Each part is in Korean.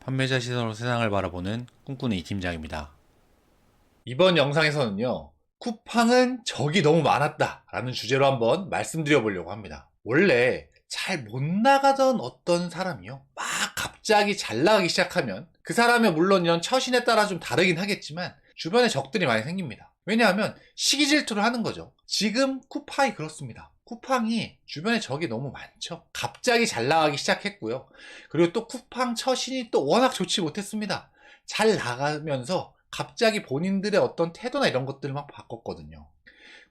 판매자 시선으로 세상을 바라보는 꿈꾸는 이 팀장입니다. 이번 영상에서는요, 쿠팡은 적이 너무 많았다 라는 주제로 한번 말씀드려 보려고 합니다. 원래 잘 못 나가던 어떤 사람이요, 막 갑자기 잘 나가기 시작하면 그 사람의 물론 이런 처신에 따라 좀 다르긴 하겠지만 주변에 적들이 많이 생깁니다. 왜냐하면 시기 질투를 하는 거죠. 지금 쿠팡이 그렇습니다. 쿠팡이 주변에 적이 너무 많죠. 갑자기 잘 나가기 시작했고요. 그리고 또 쿠팡 처신이 또 워낙 좋지 못했습니다. 잘 나가면서 갑자기 본인들의 어떤 태도나 이런 것들을 막 바꿨거든요.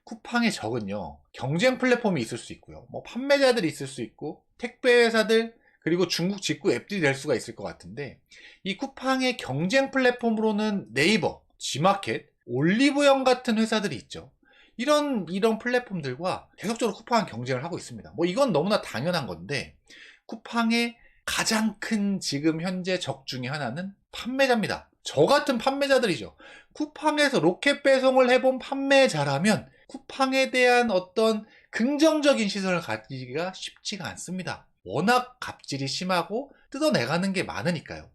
쿠팡의 적은요, 경쟁 플랫폼이 있을 수 있고요, 뭐 판매자들이 있을 수 있고, 택배 회사들, 그리고 중국 직구 앱들이 될 수가 있을 것 같은데, 이 쿠팡의 경쟁 플랫폼으로는 네이버, G마켓, 올리브영 같은 회사들이 있죠. 이런 플랫폼들과 계속적으로 쿠팡은 경쟁을 하고 있습니다. 뭐 이건 너무나 당연한 건데, 쿠팡의 가장 큰 지금 현재 적 중에 하나는 판매자입니다. 저 같은 판매자들이죠. 쿠팡에서 로켓 배송을 해본 판매자라면 쿠팡에 대한 어떤 긍정적인 시선을 가지기가 쉽지가 않습니다. 워낙 갑질이 심하고 뜯어내가는 게 많으니까요.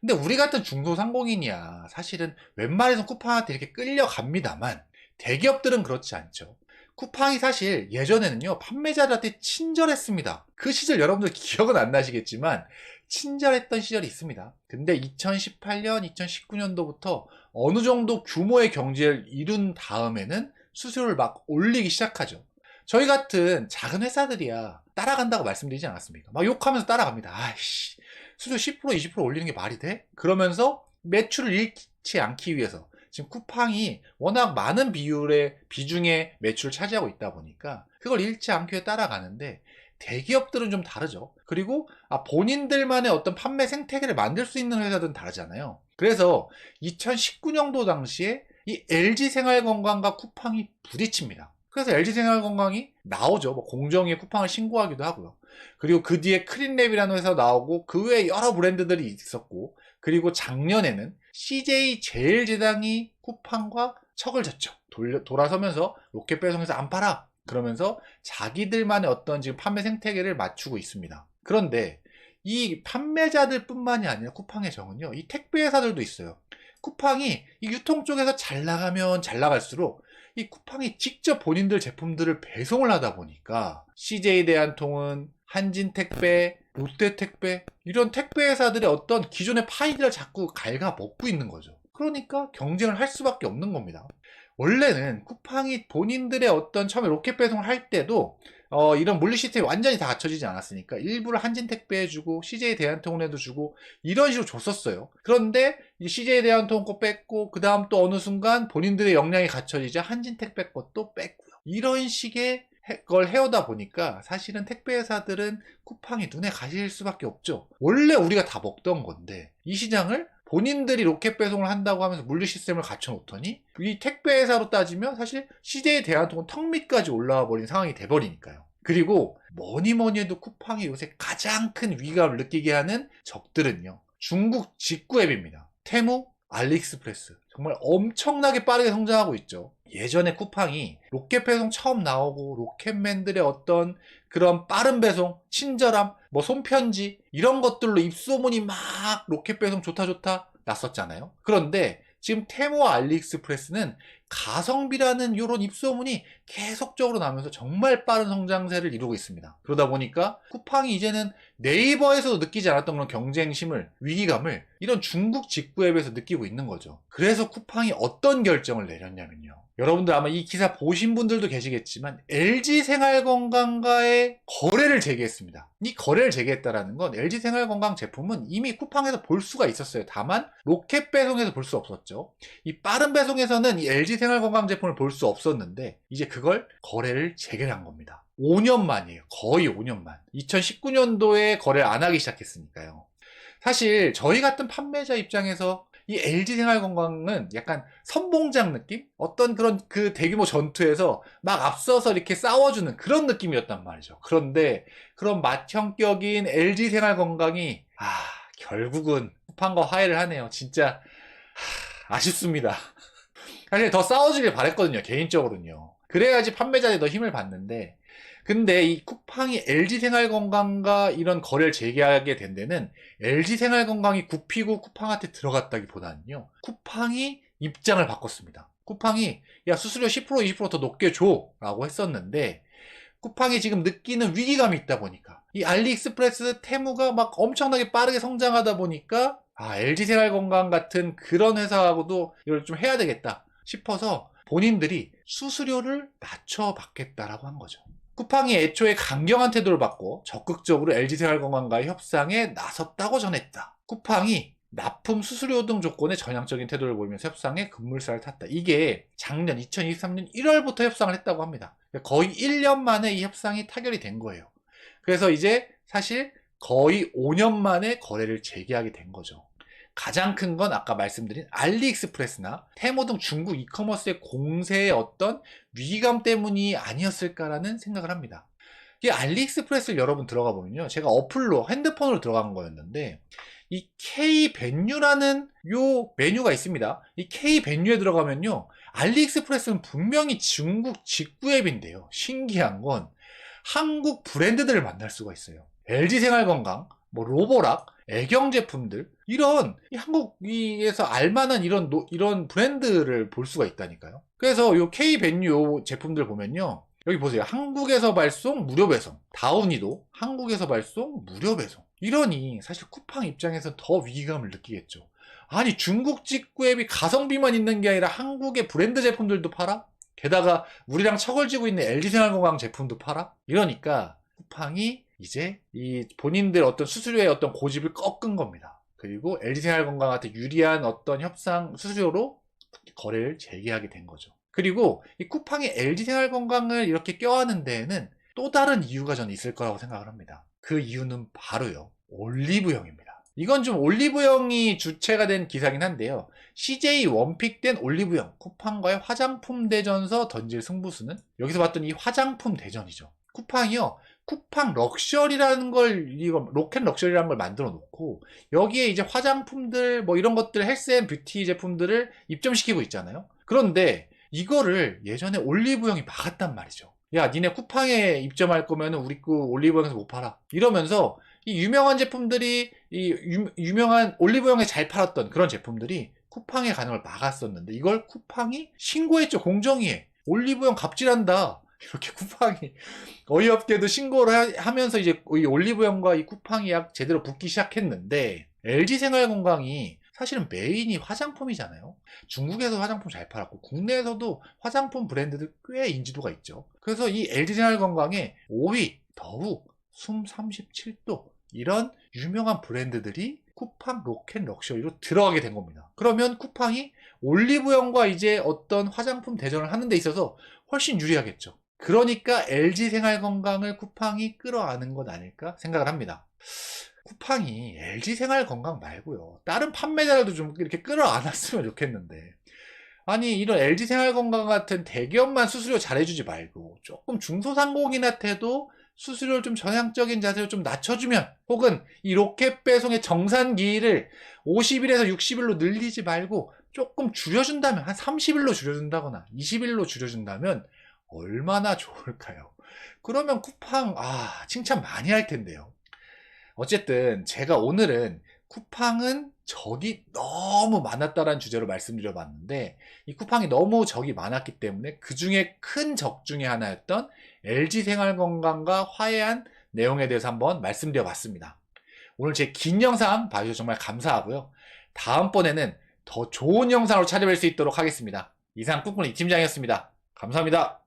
근데 우리 같은 중소상공인이야 사실은 웬만해서 쿠팡한테 이렇게 끌려갑니다만, 대기업들은 그렇지 않죠. 쿠팡이 사실 예전에는요, 판매자들한테 친절했습니다. 그 시절 여러분들 기억은 안 나시겠지만 친절했던 시절이 있습니다. 근데 2018년, 2019년도부터 어느 정도 규모의 경제를 이룬 다음에는 수수료를 막 올리기 시작하죠. 저희 같은 작은 회사들이야 따라간다고 말씀드리지 않았습니까? 막 욕하면서 따라갑니다. 아이씨, 수수료 10% 20% 올리는 게 말이 돼? 그러면서 매출을 잃지 않기 위해서 지금 쿠팡이 워낙 많은 비중의 매출을 차지하고 있다 보니까 그걸 잃지 않게 따라가는데, 대기업들은 좀 다르죠. 그리고 본인들만의 어떤 판매 생태계를 만들 수 있는 회사들은 다르잖아요. 그래서 2019년도 당시에 이 LG생활건강과 쿠팡이 부딪힙니다. 그래서 LG생활건강이 나오죠. 뭐 공정위에 쿠팡을 신고하기도 하고요. 그리고 그 뒤에 크린랩이라는 회사 나오고 그 외에 여러 브랜드들이 있었고, 그리고 작년에는 CJ제일제당이 쿠팡과 척을 졌죠. 돌아서면서 로켓 배송에서 안 팔아! 그러면서 자기들만의 어떤 지금 판매 생태계를 맞추고 있습니다. 그런데 이 판매자들 뿐만이 아니라 쿠팡의 정은요, 이 택배 회사들도 있어요. 쿠팡이 이 유통 쪽에서 잘 나가면 잘 나갈수록 이 쿠팡이 직접 본인들 제품들을 배송을 하다 보니까 CJ대한통운, 한진택배, 롯데택배, 이런 택배 회사들의 어떤 기존의 파이들을 자꾸 갉아먹고 있는 거죠. 그러니까 경쟁을 할 수밖에 없는 겁니다. 원래는 쿠팡이 본인들의 어떤 처음에 로켓 배송을 할 때도 이런 물류 시스템이 완전히 다 갖춰지지 않았으니까 일부를 한진택배에 주고 CJ 대한통운에도 주고 이런 식으로 줬었어요. 그런데 이 CJ 대한통운 거 뺐고, 그 다음 또 어느 순간 본인들의 역량이 갖춰지자 한진택배 것도 뺐고요. 이런 식의 걸 해오다 보니까 사실은 택배 회사들은 쿠팡이 눈에 가실 수밖에 없죠. 원래 우리가 다 먹던 건데 이 시장을 본인들이 로켓 배송을 한다고 하면서 물류 시스템을 갖춰놓더니 이 택배 회사로 따지면 사실 CJ 대한통운 턱 밑까지 올라와 버린 상황이 돼버리니까요. 그리고 뭐니 해도 쿠팡이 요새 가장 큰 위기감을 느끼게 하는 적들은요, 중국 직구 앱입니다. 테무, 알리익스프레스. 정말 엄청나게 빠르게 성장하고 있죠. 예전에 쿠팡이 로켓 배송 처음 나오고 로켓맨들의 어떤 그런 빠른 배송, 친절함, 뭐 손편지 이런 것들로 입소문이 막 로켓 배송 좋다 났었잖아요. 그런데 지금 테무와 알리익스프레스는 가성비라는 이런 입소문이 계속적으로 나면서 정말 빠른 성장세를 이루고 있습니다. 그러다 보니까 쿠팡이 이제는 네이버에서도 느끼지 않았던 그런 경쟁심을, 위기감을 이런 중국 직구 앱에서 느끼고 있는 거죠. 그래서 쿠팡이 어떤 결정을 내렸냐면요, 여러분들 아마 이 기사 보신 분들도 계시겠지만 LG생활건강과의 거래를 재개했습니다. 이 거래를 재개했다는 건 LG생활건강 제품은 이미 쿠팡에서 볼 수가 있었어요. 다만 로켓 배송에서 볼 수 없었죠. 이 빠른 배송에서는 이 LG생활건강 제품을 볼 수 없었는데 이제 그걸 거래를 재개한 겁니다. 5년 만이에요. 거의 5년 만. 2019년도에 거래를 안 하기 시작했으니까요. 사실 저희 같은 판매자 입장에서 이 LG생활건강은 약간 선봉장 느낌? 어떤 그런 그 대규모 전투에서 막 앞서서 이렇게 싸워주는 그런 느낌이었단 말이죠. 그런데 그런 맏형격인 LG생활건강이 결국은 쿠팡과 화해를 하네요. 진짜 아쉽습니다. 사실 더 싸워주길 바랬거든요, 개인적으로는요. 그래야지 판매자들이 더 힘을 받는데, 근데 이 쿠팡이 LG생활건강과 이런 거래를 재개하게 된 데는 LG생활건강이 굽히고 쿠팡한테 들어갔다기보다는요. 쿠팡이 입장을 바꿨습니다. 쿠팡이 야 수수료 10% 20%더 높게 줘 라고 했었는데 쿠팡이 지금 느끼는 위기감이 있다 보니까 이 알리익스프레스 테무가 막 엄청나게 빠르게 성장하다 보니까 LG생활건강 같은 그런 회사하고도 이걸 좀 해야 되겠다 싶어서 본인들이 수수료를 낮춰받겠다라고 한 거죠. 쿠팡이 애초에 강경한 태도를 받고 적극적으로 LG생활건강과의 협상에 나섰다고 전했다. 쿠팡이 납품 수수료 등 조건에 전향적인 태도를 보이면서 협상에 급물살을 탔다. 이게 작년 2023년 1월부터 협상을 했다고 합니다. 거의 1년 만에 이 협상이 타결이 된 거예요. 그래서 이제 사실 거의 5년 만에 거래를 재개하게 된 거죠. 가장 큰 건 아까 말씀드린 알리익스프레스나 테무 등 중국 이커머스의 공세의 어떤 위기감 때문이 아니었을까라는 생각을 합니다. 이 알리익스프레스를 여러분 들어가 보면요. 제가 어플로 핸드폰으로 들어간 거였는데 이 K벤유라는 요 메뉴가 있습니다. 이 K벤유에 들어가면요. 알리익스프레스는 분명히 중국 직구 앱인데요. 신기한 건 한국 브랜드들을 만날 수가 있어요. LG생활건강, 뭐 로보락, 애경 제품들 이런 한국에서 알만한 이런 브랜드를 볼 수가 있다니까요. 그래서 요 K벤유 제품들 보면요. 여기 보세요. 한국에서 발송 무료 배송. 다운이도 한국에서 발송 무료 배송. 이러니 사실 쿠팡 입장에서 더 위기감을 느끼겠죠. 아니 중국 직구 앱이 가성비만 있는 게 아니라 한국의 브랜드 제품들도 팔아? 게다가 우리랑 척을 지고 있는 LG생활건강 제품도 팔아? 이러니까 쿠팡이 이제 이 본인들 어떤 수수료의 어떤 고집을 꺾은 겁니다. 그리고 LG생활건강한테 유리한 어떤 협상 수수료로 거래를 재개하게 된 거죠. 그리고 이 쿠팡이 LG생활건강을 이렇게 껴안는 데에는 또 다른 이유가 저는 있을 거라고 생각을 합니다. 그 이유는 바로요. 올리브영입니다. 이건 좀 올리브영이 주체가 된 기사긴 한데요. CJ 원픽된 올리브영, 쿠팡과의 화장품 대전서 던질 승부수는 여기서 봤던 이 화장품 대전이죠. 쿠팡이요. 쿠팡 럭셔리라는 걸, 이거 로켓 럭셔리라는 걸 만들어 놓고 여기에 이제 화장품들 뭐 이런 것들 헬스 앤 뷰티 제품들을 입점시키고 있잖아요. 그런데 이거를 예전에 올리브영이 막았단 말이죠. 야, 니네 쿠팡에 입점할 거면 우리 그 올리브영에서 못 팔아. 이러면서 이 유명한 제품들이 유명한 올리브영에 잘 팔았던 그런 제품들이 쿠팡에 가는 걸 막았었는데 이걸 쿠팡이 신고했죠. 공정위에. 올리브영 갑질한다. 이렇게 쿠팡이 어이없게도 신고를 하면서 이제 이 올리브영과 이 쿠팡이 약 제대로 붙기 시작했는데 LG생활건강이 사실은 메인이 화장품이잖아요. 중국에서 화장품 잘 팔았고 국내에서도 화장품 브랜드들 꽤 인지도가 있죠. 그래서 이 LG생활건강의 5위, 더욱, 숨 37도 이런 유명한 브랜드들이 쿠팡 로켓 럭셔리로 들어가게 된 겁니다. 그러면 쿠팡이 올리브영과 이제 어떤 화장품 대전을 하는 데 있어서 훨씬 유리하겠죠. 그러니까 LG생활건강을 쿠팡이 끌어안은 것 아닐까 생각을 합니다. 쿠팡이 LG생활건강 말고요. 다른 판매자들도 좀 이렇게 끌어안았으면 좋겠는데. 아니 이런 LG생활건강 같은 대기업만 수수료 잘해주지 말고 조금 중소상공인한테도 수수료를 좀 전향적인 자세로 좀 낮춰주면 혹은 이 로켓 배송의 정산기일을 50일에서 60일로 늘리지 말고 조금 줄여준다면 한 30일로 줄여준다거나 20일로 줄여준다면 얼마나 좋을까요? 그러면 쿠팡 칭찬 많이 할 텐데요. 어쨌든 제가 오늘은 쿠팡은 적이 너무 많았다라는 주제로 말씀드려봤는데 이 쿠팡이 너무 적이 많았기 때문에 그 중에 큰 적 중에 하나였던 LG생활건강과 화해한 내용에 대해서 한번 말씀드려봤습니다. 오늘 제 긴 영상 봐주셔서 정말 감사하고요. 다음번에는 더 좋은 영상으로 찾아뵐 수 있도록 하겠습니다. 이상 꿈꾸는 이 팀장이었습니다. 감사합니다.